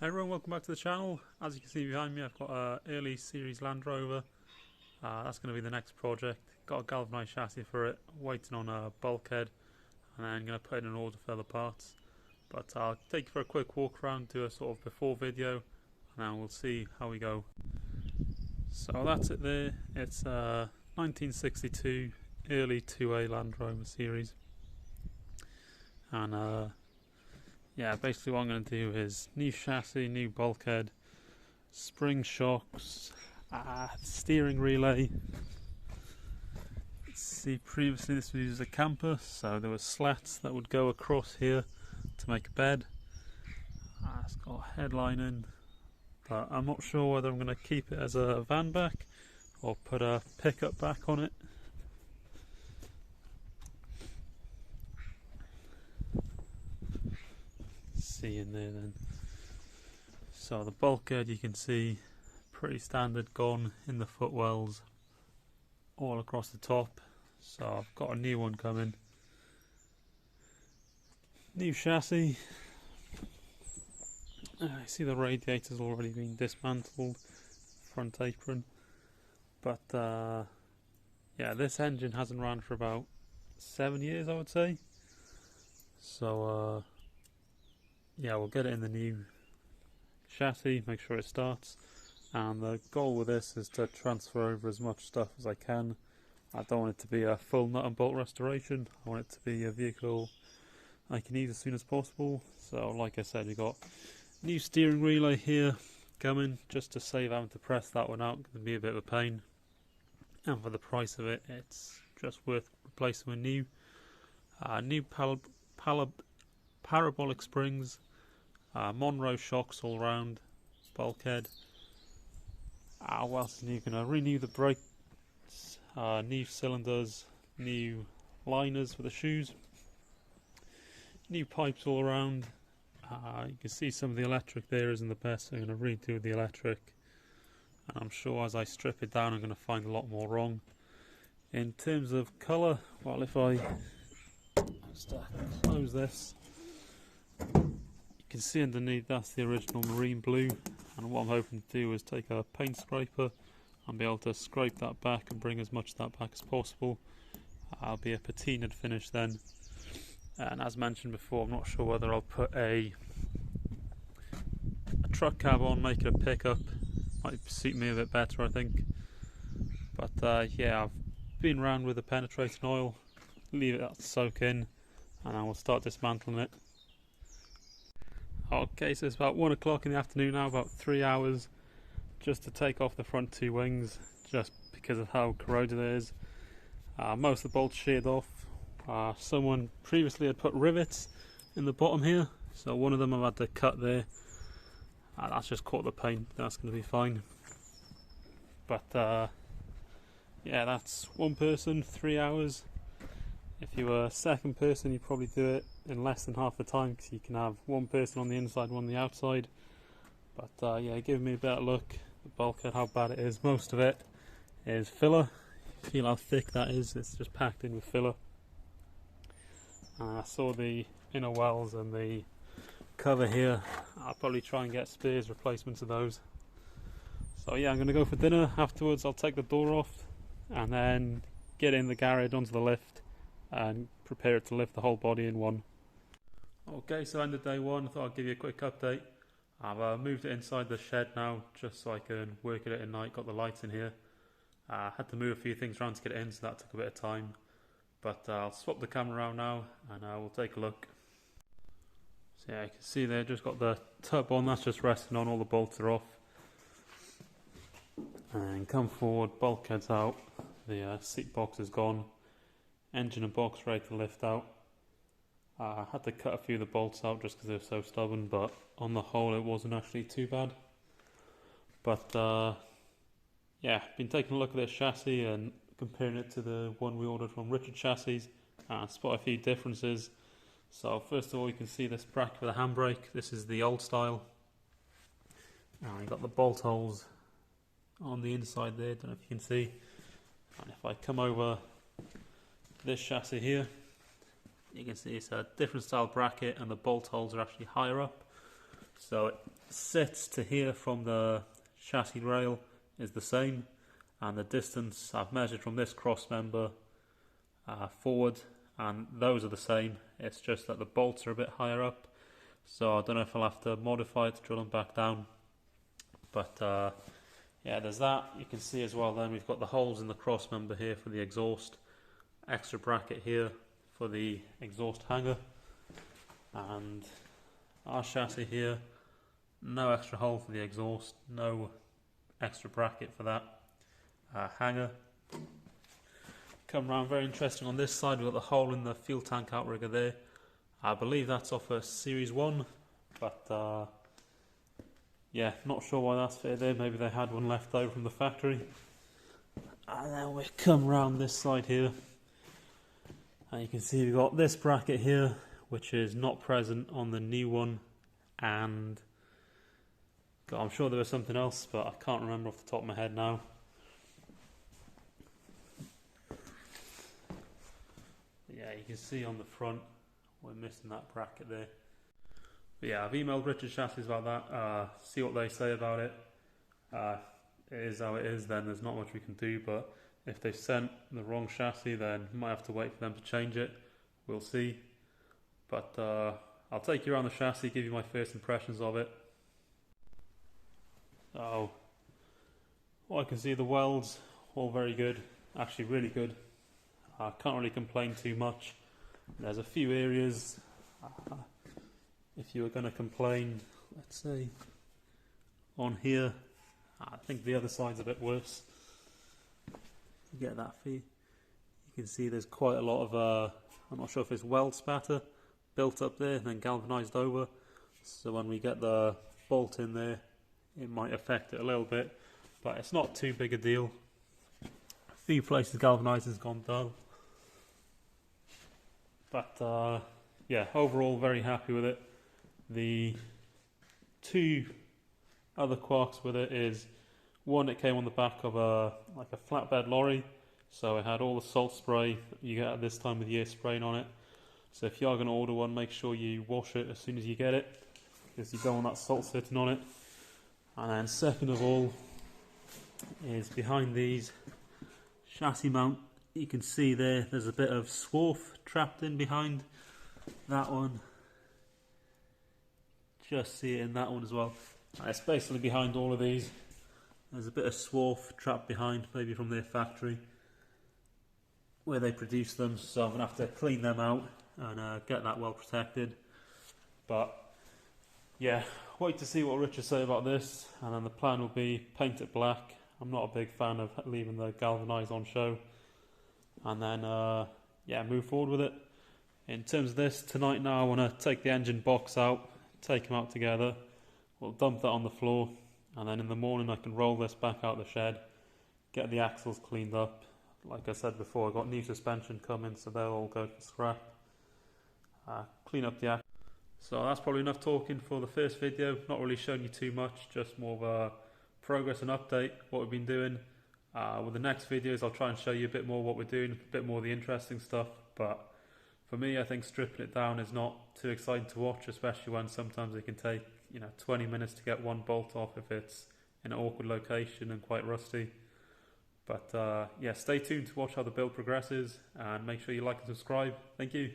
Hey everyone, welcome back to the channel. As you can see behind me, I've got a early series Landrover. That's going to be the next project. Got a galvanised chassis for it, waiting on a bulkhead, and then going to put it in order for other parts. But I'll take you for a quick walk around, do a sort of before video, and then we'll see how we go. So that's it there. It's a 1962 early 2A Landrover series. And yeah, basically what I'm going to do is new chassis, new bulkhead, spring shocks, steering relay. See, previously this was used as a camper, so there were slats that would go across here to make a bed. It's got headlining, but I'm not sure whether I'm going to keep it as a van back or put a pickup back on it. See in there then. So the bulkhead, you can see pretty standard, gone in the footwells all across the top. So I've got a new one coming. New chassis. I see the radiator's already been dismantled, front apron. But yeah, this engine hasn't run for about 7 years, I would say. So yeah, we'll get it in the new chassis, make sure it starts, and the goal with this is to transfer over as much stuff as I can. I don't want it to be a full nut and bolt restoration. I want it to be a vehicle I can use as soon as possible. So like I said, we've got new steering relay here coming, just to save having to press that one out. It's going to be a bit of a pain, and for the price of it, it's just worth replacing with new. New parabolic springs, Monroe shocks all round, bulkhead. What else is new? Going to renew the brakes, new cylinders, new liners for the shoes, new pipes all around. You can see some of the electric there isn't the best, so I'm going to redo the electric, and I'm sure as I strip it down I'm going to find a lot more wrong. In terms of colour, well, if I just close this, you can see underneath that's the original marine blue, and what I'm hoping to do is take a paint scraper and be able to scrape that back and bring as much of that back as possible. I'll be a patinaed finish then, and as mentioned before, I'm not sure whether I'll put a truck cab on, make it a pickup. Might suit me a bit better, I think. But yeah, I've been around with the penetrating oil, leave it to soak in, and I will start dismantling it. Okay, so it's about 1 o'clock in the afternoon now, about 3 hours just to take off the front two wings, just because of how corroded it is. Most of the bolts sheared off. Someone previously had put rivets in the bottom here, so one of them I've had to cut there. That's just caught the paint, that's going to be fine. But yeah, that's one person, 3 hours. If you were a second person, you'd probably do it in less than half the time, because you can have one person on the inside, one on the outside. But yeah, give me a better look. The bulkhead, how bad it is. Most of it is filler. You feel how thick that is. It's just packed in with filler. I saw the inner wells and the cover here. I'll probably try and get spares replacements of those. So yeah, I'm going to go for dinner. Afterwards I'll take the door off and then get in the garage onto the lift and prepare it to lift the whole body in one. Okay, so end of day one. I thought I'd give you a quick update. I've moved it inside the shed now, just so I can work at it at night. Got the lights in here. Had to move a few things around to get it in, so that took a bit of time. But I'll swap the camera around now and we'll take a look. So yeah, you can see there, just got the tub on, that's just resting on, all the bolts are off. And come forward, bulkhead's out, the seat box is gone, engine and box ready to lift out. I had to cut a few of the bolts out just because they're so stubborn, but on the whole it wasn't actually too bad. But yeah, been taking a look at this chassis and comparing it to the one we ordered from Richard Chassis, and spot a few differences. So first of all, you can see this bracket with a handbrake. This is the old style. You've got the bolt holes on the inside there, don't know if you can see. And if I come over this chassis here, you can see it's a different style bracket and the bolt holes are actually higher up. So it sits to here from the chassis rail is the same, and the distance I've measured from this cross member forward, and those are the same. It's just that the bolts are a bit higher up, so I don't know if I'll have to modify it to drill them back down. But yeah, there's that. You can see as well then we've got the holes in the cross member here for the exhaust, extra bracket here for the exhaust hanger, and our chassis here, no extra hole for the exhaust, no extra bracket for that hanger. Come around, very interesting on this side, we've got the hole in the fuel tank outrigger there. I believe that's off a Series 1, but yeah, not sure why that's fitted there. Maybe they had one left over from the factory. And then we come around this side here, and you can see we've got this bracket here, which is not present on the new one, and God, I'm sure there was something else, but I can't remember off the top of my head now. Yeah, you can see on the front we're missing that bracket there. But yeah, I've emailed Richard Chassis about that, see what they say about it. It is how it is, then there's not much we can do, but if they've sent the wrong chassis, then we might have to wait for them to change it. We'll see. But I'll take you around the chassis, give you my first impressions of it. So, what I can see, the welds, all very good, actually really good. I can't really complain too much. There's a few areas, if you were going to complain, let's say, on here, I think the other side's a bit worse. You get that fee. You can see there's quite a lot of, I'm not sure if it's weld spatter built up there and then galvanised over. So when we get the bolt in there, it might affect it a little bit, but it's not too big a deal. A few places galvanised has gone dull. But yeah, overall very happy with it. The two other quirks with it is, one, it came on the back of a flatbed lorry, so it had all the salt spray you get at this time of the year spraying on it. So if you are going to order one, make sure you wash it as soon as you get it, because you don't want that salt sitting on it. And then second of all is behind these chassis mount, you can see there's a bit of swarf trapped in behind that one. Just see it in that one as well. And it's basically behind all of these. There's a bit of swarf trapped behind, maybe from their factory where they produce them, so I'm going to have to clean them out and get that well protected. But yeah, wait to see what Richard say about this, and then the plan will be paint it black. I'm not a big fan of leaving the galvanised on show, and then yeah, move forward with it. In terms of this, tonight now I want to take the engine box out, take them out together, we'll dump that on the floor, and then in the morning I can roll this back out the shed, get the axles cleaned up. Like I said before, I've got new suspension coming, so they'll all go to scrap. Clean up the axles. So that's probably enough talking for the first video. Not really showing you too much, just more of a progress and update, what we've been doing. With the next videos I'll try and show you a bit more what we're doing, a bit more of the interesting stuff. But for me, I think stripping it down is not too exciting to watch, especially when sometimes it can take 20 minutes to get one bolt off if it's in an awkward location and quite rusty. But yeah, stay tuned to watch how the build progresses, and make sure you like and subscribe. Thank you.